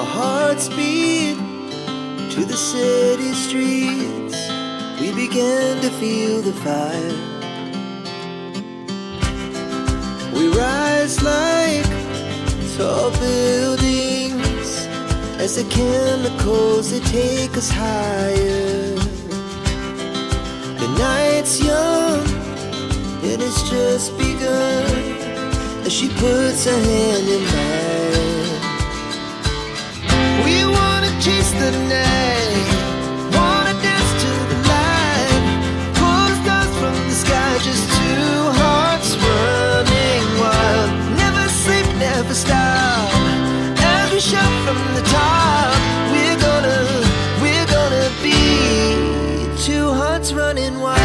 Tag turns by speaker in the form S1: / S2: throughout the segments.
S1: hearts beat to the city streets. We began to feel the fire. We rise like tall buildings as the chemicals, they take us higher. The night's young and it's just begun as she puts her hand in mine. We wanna chase the night, wanna dance to the light, pull the stars from the sky, just two hearts running wild. Never sleep, never stop, as we shout from the top. We're gonna be two hearts running wild.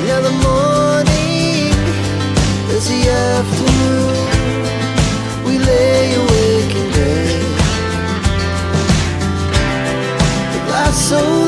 S1: Now the morning is the afternoon. We lay awake in bed. Life's so